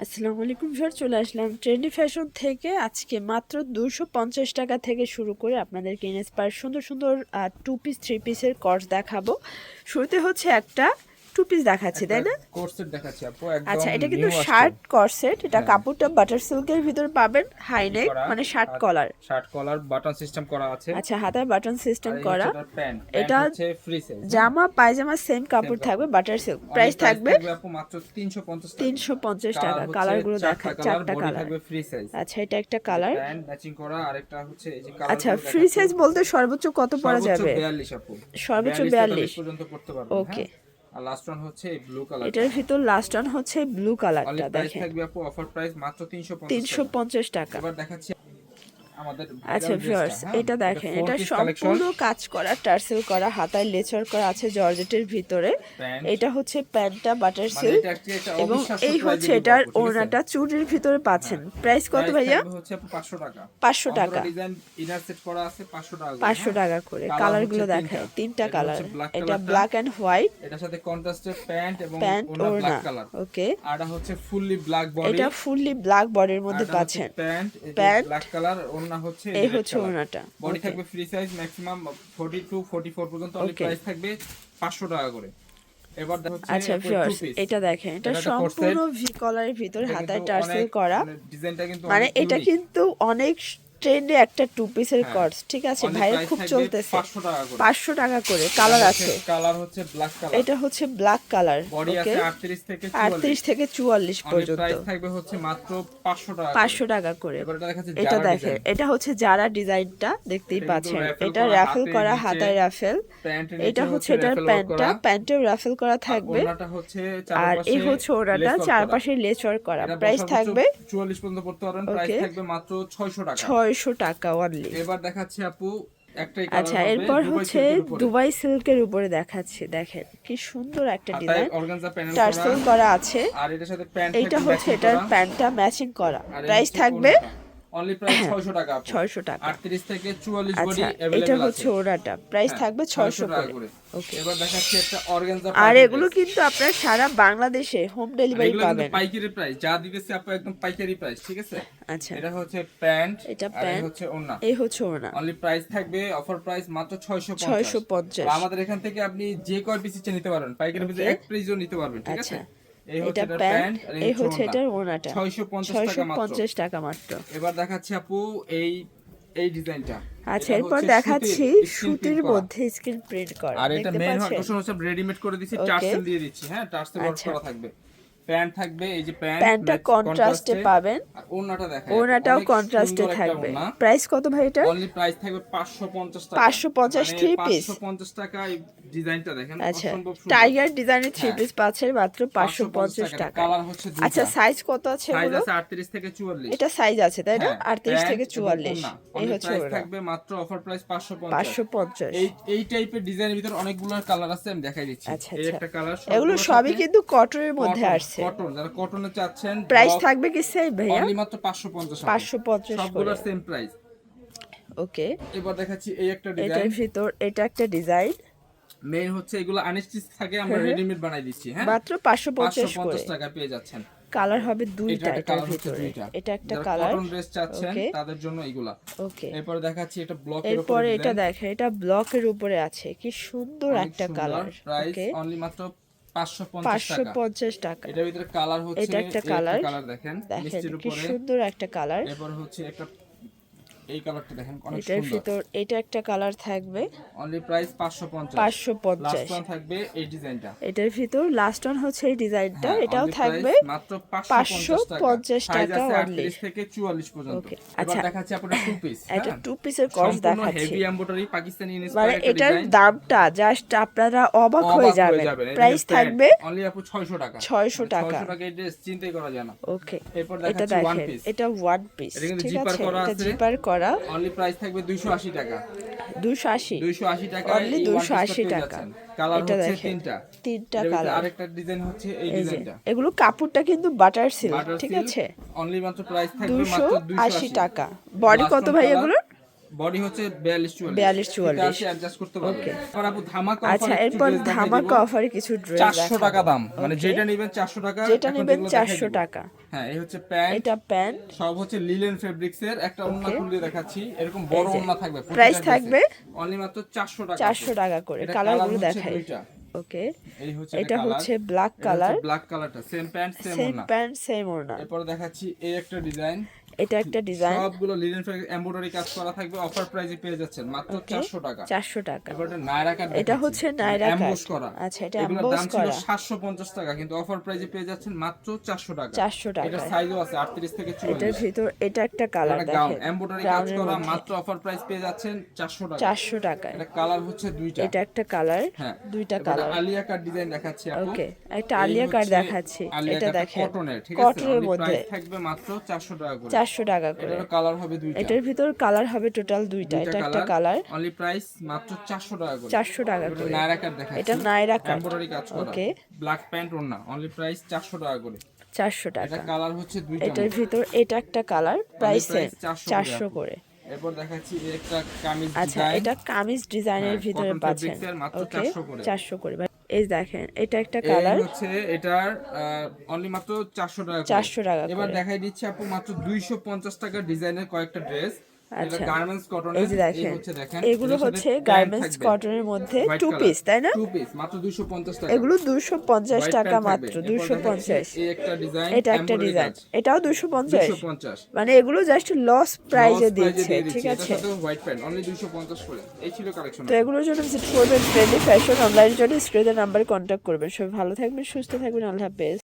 আসসালামু আলাইকুম স্যার, চলে আসলাম ট্রেন্ডি ফ্যাশন থেকে। আজকে মাত্র 250 টাকা থেকে শুরু করে আপনাদেরকে ইন্সপায়ার সুন্দর সুন্দর টু পিস থ্রি পিসের কর্স দেখাবো। শুরুতে হচ্ছে একটা টু পিস দেখাচ্ছি, একটা তাই না? কোর্সেট দেখাচ্ছি আপু, আচ্ছা, একদম এটা কিন্তু নিউ আসছে। Shirt corset. এটা হ্যাঁ, কাপড়টা বাটার সিল্কের ভিতর পাবেন, হাই ই নেক করা মানে শার্ট আর কলার। শার্ট কলার বাটন সিস্টেম করা আছে। আচ্ছা, হাতায় বাটন সিস্টেম আর এই করা। হচ্ছে তার প্যান্ট, প্যান্ট এটা হচ্ছে ফ্রি সাইজ। হ্যাঁ, জামা পায়জামা সেম সেম কাপড় থাকবে, কাপড়। Butter silk. Only price price থাকবে থাকবে আপু মাত্র 350 টাকা। 350 কালার টাকা। হচ্ছে কালারগুলো চারটা দেখায়, কালার, চারটা বডি কালার। থাকবে ফ্রি সাইজ। আচ্ছা, এটা একটা এই যে কালার। প্যান্ট ম্যাচিং করা, আরেকটা হচ্ছে এই যে আচ্ছা, কালারগুলো ফ্রি দেখাচ্ছি। সাইজ বলতে সর্বোচ্চ কত পরা সর্বোচ্চ যাবে? 42 আপু, সর্বোচ্চ 42 42। 43 পর্যন্ত করতে পারবেন। ওকে। হ্যাঁ, আর লাস্ট ওয়ান হচ্ছে এই ব্লু কালারটা। এটার ভিতর লাস্ট ওয়ান হচ্ছে ব্লু অনলি কালারটা, প্রাইস দেখেন থাকবে আপু, অফার প্রাইস মাত্র 350 টাকা। 350 টাকা। এবার দেখাচ্ছি আমাদের আচ্ছা ভাইরাল ড্রেসটা। ভিউয়ার্স, হ্যাঁ, এটা এটা দেখেন, ফোর এটা পিস কালেকশন। সম্পূর্ণ কাজ করা, টার্সেল করা, হাতায় লেচার করা আছে জর্জেটের ভিতরে। প্যান্ট এটা হচ্ছে প্যান্টটা বাটার মানে সিল্ক, এটা একটা এবং অবিশ্বাস্য এই প্রাইজে হচ্ছে দিব এটার আপু, ঠিক আছে? ওড়নাটা চুড়ির ভিতরে পাচ্ছেন। হ্যাঁ, প্রাইস কত প্রাইস ভাইয়া? থাকবে হচ্ছে আপু 500 টাকা। 500 অন্তরা টাকা। ডিজাইন ইনার সেট করা আছে 500 টাকা করে। 500 হ্যাঁ, টাকা করে। কালার হচ্ছে কালারগুলো তিনটা। দেখায়, তিনটা এটা কালার। হচ্ছে ব্ল্যাক এটা কালারটা, ব্ল্যাক অ্যান্ড হোয়াইট। এটার সাথে কন্ট্রাস্টের প্যান্ট এবং প্যান্ট ওড়না ওড়না। Black colour. ওকে। আর এটা হচ্ছে ফুললি ব্ল্যাক বডি। এটা ফুললি ব্ল্যাক বডির আর মধ্যে এটা হচ্ছে পাচ্ছেন। প্যান্ট, এই যে প্যান্ট, ব্ল্যাক কালার, ওড়না হচ্ছে এই এই যে রেড হচ্ছে কালার। ওড়নাটা। বডি ওকে থাকবে ফ্রি সাইজ, ম্যাক্সিমাম 42 44 পর্যন্ত। অনলি ওকে। প্রাইস থাকবে 500 টাকা করে। এবার হচ্ছে আচ্ছা টু ভিউয়ার্স, পিস, এটা দেখেন, এটা এটা একটা কোট সম্পূর্ণ সেট। ভি কলারের ভিতর এটা কিন্তু হাতায় টার্সেল অনেক করা। মানে ডিজাইনটা কিন্তু মানে অনেক এটা ইউনিক। কিন্তু অনেক ট্রেন্ডে একটা টু পিসের হ্যাঁ, কর্স, ঠিক আছে? অনলি ভাইয়ের প্রাইস খুব থাকবে চলতেছে। 500 টাকা করে। 500 টাকা করে। এটা কালার হচ্ছে আছে। কালার হচ্ছে ব্ল্যাক কালার। এটা হচ্ছে ব্ল্যাক কালার। Body okay. আছে 38 থেকে 38 44। থেকে 44 অনলি পর্যন্ত। প্রাইস থাকবে হচ্ছে মাত্র 500 টাকা করে। 500 টাকা করে। এবার এটা দেখাচ্ছে এটা জারা দেখেন, ডিজাইন। এটা হচ্ছে যারা ডিজাইনটা দেখতেই এটা কিন্তু পাচ্ছেন। র‍্যাফেল এটা করা, রাফেল হাতে করা, নিচে হাতায় রাফেল। প্যান্টের এটা নিচে হচ্ছে হচ্ছে এটার র‍্যাফেল ওয়ার্ক প্যান্টটা, করা। প্যান্টেও রাফেল করা আর থাকবে। ওড়নাটা হচ্ছে আর এই চারপাশে হচ্ছে ওড়নাটা লেস ওয়ার্ক করা। চারপাশে লেচর করা। এটা প্রাইস সর্বোচ্চ থাকবে 44 পর্যন্ত পড়তে পারবেন। প্রাইস ওকে থাকবে মাত্র 600 টাকা। 600 টাকা অনলি। এবার দেখাচ্ছি আপু, একটাই কালার আচ্ছা, হবে এরপর দুবাই হচ্ছে সিল্কের উপরে। দুবাই সিল্কের উপরে দেখাচ্ছি, দেখেন কি সুন্দর একটা হাতায় ডিজাইন, অর্গানজা প্যানেল করা। টার্সেল করা আছে। আর এটার সাথে প্যান্ট এইটা থাকবে হচ্ছে ম্যাচিং এটার করা। প্যান্টটা ম্যাচিং করা। আর এই প্রাইস হচ্ছে থাকবে ওড়নাটা। অনলি প্রাইস 600 টাকা আপু। 600 টাকা। 38 থেকে 44 বডি আচ্ছা, এটা अवेलेबल আছে। হচ্ছে ওড়নাটা। প্রাইস হ্যাঁ, থাকবে 600 টাকা করে। করে। ওকে। এবার দেখাচ্ছি একটা অর্গানজা আর পার্টি এগুলো ড্রেস। কিন্তু আপনারা সারা বাংলাদেশে হোম আর ডেলিভারি এগুলো কিন্তু পাবেন। পাইকারি প্রাইস, যা দিতেছে আপু একদম পাইকারি প্রাইস, ঠিক আছে? আচ্ছা, এটা হচ্ছে প্যান্ট, এটা আর এই প্যান্ট, হচ্ছে ওড়না। এই হচ্ছে ওড়না। অনলি প্রাইস থাকবে, অফার প্রাইস মাত্র 650। 650। আর আমাদের এখান থেকে আপনি যে কয় পিস ইচ্ছা নিতে পারবেন, পাইকারি পিস ওকে। এক পিসও নিতে পারবেন, ঠিক আছে? আচ্ছা, এই হচ্ছে এটা এটার প্যান্ট, প্যান্ট, আর এই এই হচ্ছে হচ্ছে এটার ওড়না। ওড়নাটা। 650 টাকা মাত্র। 650 টাকা মাত্র। এবার দেখাচ্ছি আপু এই এই ডিজাইনটা। আচ্ছা, এটা এরপর হচ্ছে দেখাচ্ছি স্ক্রিন সুতির প্রিন্ট করা। মধ্যে স্ক্রিন প্রিন্ট করা, আর এটা দেখতে মেইন পাচ্ছেন? আকর্ষণ হচ্ছে রেডিমেড করে দিচ্ছি, ওকে। টার্সেল দিয়ে দিচ্ছি। হ্যাঁ, টার্সেল ওয়ার্ক আচ্ছা, করা থাকবে। প্যান্ট থাকবে, এই যে প্যান্ট প্যান্টটা কন্ট্রাস্টে পাবেন। আর ওড়নাটা দেখাই। ওড়নাটাও অনেক কন্ট্রাস্টে সুন্দর একটা থাকবে। ওড়না। প্রাইস কত ভাই এটা? অনলি প্রাইস থাকবে 550 টাকা। 550 মানে থ্রি পিস। 550 টাকা। এই ডিজাইনটা দেখেন, আচ্ছা, অসম্ভব সুন্দর। টাইগার ডিজাইনের থ্রি হ্যাঁ, পিস পাচ্ছেন মাত্র 550 টাকা। টাকা। কালার হচ্ছে আচ্ছা, দুইটা। সাইজ কত আছে সাইজ এগুলো? আছে 38 থেকে 44। এটা সাইজ আছে তাই না? হ্যাঁ, 38 থেকে প্যান্ট এবং 44। ওড়না। এই অনলি হচ্ছে প্রাইস ওরা থাকবে মাত্র, অফার প্রাইস 550। 550। এই টাইপের ডিজাইনের ভিতর অনেকগুলো কালার আছে, আমি দেখাই দিচ্ছি। আচ্ছা এই আচ্ছা, একটা কালার, এগুলো সবই কিন্তু কটনের মধ্যে আসছে। কটন, যারা কটনে চাচ্ছেন প্রাইস থাকবে কি সেম ভাইয়া? অনলি মাত্র 550 টাকা। 550 সবগুলোর করে। Same price. ওকে। এবার দেখাচ্ছি এই একটা এটার ডিজাইন। ভিতর এটা একটা ডিজাইন। মেইন হচ্ছে এগুলো আনস্টিচ থাকে, আমরা রেডিমেড বানাই দিচ্ছি। হ্যাঁ, মাত্র 550 করে। 550 টাকা পেয়ে যাচ্ছেন। কালার হবে এটা দুইটা একটা এটার কালার হচ্ছে ভিতরে। দুইটা। এটা একটা যারা কালার। কটন ড্রেস চাচ্ছেন ওকে তাদের জন্য এগুলা। ওকে। এরপর দেখাচ্ছি এটা ব্লকের উপরে এরপরে এটা ডিজাইন। দেখেন, এটা ব্লকের উপরে আছে, কি সুন্দর অনেক একটা সুন্দর। কালার। প্রাইস ওকে, অনলি মাত্র 550 টাকা। 550 টাকা। এটার ভিতরে কালার হচ্ছে এটা একটা এই কালার। কালার দেখেন, দেখেন মিষ্টির কি উপরে। সুন্দর একটা কালার। এরপর হচ্ছে একটা এই কালারটা দেখেন, অনেক এটার সুন্দর। ভিতর এটা একটা কালার থাকবে অনলি প্রাইস 550। 550। লাস্ট ওয়ান থাকবে এই ডিজাইনটা। এটার ভিতর লাস্ট ওয়ান হচ্ছে এই ডিজাইনটা, হ্যাঁ, এটাও only থাকবে price মাত্র 550 টাকা। 550 সাইজ টাকা আছে অনলি। 38 থেকে 44 পর্যন্ত। ওকে। এবার আচ্ছা, দেখাচ্ছি আপনাদের টু পিস। এটা হ্যাঁ, টু পিসের কর্স সম্পূর্ণ দেখাচ্ছি। হেভি এমব্রয়ডারি পাকিস্তানি মানে ইন্সপায়ার্ড একটা এটার ডিজাইন। দামটা জাস্ট আপনারা অবাক হয়ে যাবেন। প্রাইস থাকবে অনলি আপু 600 টাকা। 600 টাকা। 600 টাকা এই ড্রেস চিন্তাই করা যায় না। ওকে। এরপর এটা দেখাচ্ছি ওয়ান দেখেন, পিস। এটা ওয়ান পিস, এটা কিন্তু ঠিক জিপার আছে? করা এটা আছে। জিপার করা। অনলি প্রাইস থাকবে 280 টাকা। 280। 280 টাকা। অনলি 280 টাকা। কালার এটা হচ্ছে দেখেন, তিনটা। তিনটা এর ভিতরে কালার। আরেকটা ডিজাইন হচ্ছে এই এই যে ডিজাইনটা। এগুলো কাপড়টা কিন্তু বাটার সিল্ক, বাটার ঠিক সিল্ক। আছে? অনলি মাত্র প্রাইস থাকবে মাত্র 280 280 টাকা। বডি কত ভাই এগুলোর? বডি হচ্ছে 42 42-44 আছে অ্যাডজাস্ট করতে পারবে। আর আপু ধামাকা আচ্ছা, অফার এরপর ধামাকা অফারে কিছু ড্রেস 400 টাকা দাম, মানে যেটা নেবেন 400 টাকা, যেটা এখন নেবেন যেগুলো 400 দেখাই দিব। টাকা। হ্যাঁ, এই হচ্ছে প্যান্ট, এটা প্যান্ট, সব হচ্ছে লিলেন ফেব্রিক্স এর। একটা ওন্না খুলে দেখাচ্ছি, এরকম বড় ওন্না থাকবে। প্রাইস থাকবে অনলি মাত্র 400 টাকা। 400 টাকা করে। এটা কালারগুলো হচ্ছে দেখাই। দুইটা। ওকে, এই হচ্ছে এটা হচ্ছে ব্ল্যাক কালার, ব্ল্যাক কালারটা সেম প্যান্ট সেম সেম ওন্না। প্যান্ট সেম ওড়না। এরপর দেখাচ্ছি এই একটা ডিজাইন, এটা একটা ডিজাইন, সবগুলো লিনেন ফেব্রিক এমব্রয়ডারি কাজ করা থাকবে। অফার প্রাইসে পেয়ে যাচ্ছেন মাত্র 400 টাকা। 400 টাকা। এরপর এটা নায়রা কাট, এটা হচ্ছে নায়রা কাট, এমবোস করা। আচ্ছা, এটা এগুলোর এমবোস দাম ছিল করা 750 টাকা, কিন্তু অফার প্রাইসে পেয়ে যাচ্ছেন মাত্র 400 টাকা। 400 টাকা। এটা সাইজও আছে 38 থেকে 44। এটার ভিতর এটা একটা কালার এটা গাউন দেখেন, এমব্রয়ডারি কাজ করা, মাত্র অফার প্রাইস পেয়ে যাচ্ছেন 400 টাকা। 400 টাকায়। এটা কালার হচ্ছে দুইটা। এটা একটা কালার, হ্যাঁ, দুইটা এবার কালার। আলিয়া কাট ডিজাইন দেখাচ্ছি আপু। ওকে, একটা এই আলিয়া কাট হচ্ছে দেখাচ্ছি। আলিয়া এটা কাটটা দেখেন কটনের, ঠিক আছে? কটনের Only মধ্যে price থাকবে মাত্র 400 টাকা করে। 400 টাকা করে। এটার কালার হবে দুইটা। এটার ভিতর কালার হবে টোটাল দুইটা। এটা একটা কালার, অনলি প্রাইস মাত্র 400 টাকা করে। 400 টাকা এটা করে। নায়রা কাট দেখাচ্ছি। এটা নায়রা কাট, এমব্রয়ডারি কাজ করা। ওকে, ব্ল্যাক প্যান্ট ওড়না, অনলি প্রাইস 400 টাকা করে। 400 এটা টাকা। কালার হচ্ছে দুইটা। এটার ভিতর এটা একটা কালার, প্রাইস সেম, 400 400 করে। এরপর দেখাচ্ছি এই একটা কামিজ আচ্ছা, ডিজাইন। এটা কামিজ ডিজাইনের ভিতরে কটন পাচ্ছেন, ফেব্রিক্সের, মাত্র ওকে, 400 করে। 400 করে। এই দেখেন, এটা একটা এই কালার, হচ্ছে এটার অনলি মাত্র 400 টাকা করে। 400 টাকা এবার করে। দেখাই দিচ্ছি আপু মাত্র 250 টাকা ডিজাইনের কয়েকটা ড্রেস। এটা আচ্ছা, গার্মেন্টস কটনের। এই যে দেখেন, দেখেন এগুলো এটার সাথে হচ্ছে প্যান্ট গার্মেন্টস থাকবে, কটনের মধ্যে হোয়াইট টু কালার। পিস, তাই না? টু পিস মাত্র 250 টাকা। এগুলো 250 হোয়াইট টাকা প্যান্ট মাত্র, থাকবে। এরপর দেখাচ্ছি 250। এই একটা ডিজাইন, এটা একটা ডিজাইন, এটাও 250। 250। মানে এগুলো জাস্ট লস প্রাইজে দিচ্ছে, ঠিক এটার আছে? সাথে হোয়াইট প্যান্ট অনলি 250 করে। এই ছিল কালেকশন। তো এগুলোর জন্য ভিজিট করবেন ট্রেন্ডি ফ্যাশন অনলাইনের জন্য স্ক্রিনের নাম্বারে কন্ট্যাক্ট করবেন। সবাই ভালো থাকবেন, সুস্থ থাকবেন, আল্লাহ হাফেজ।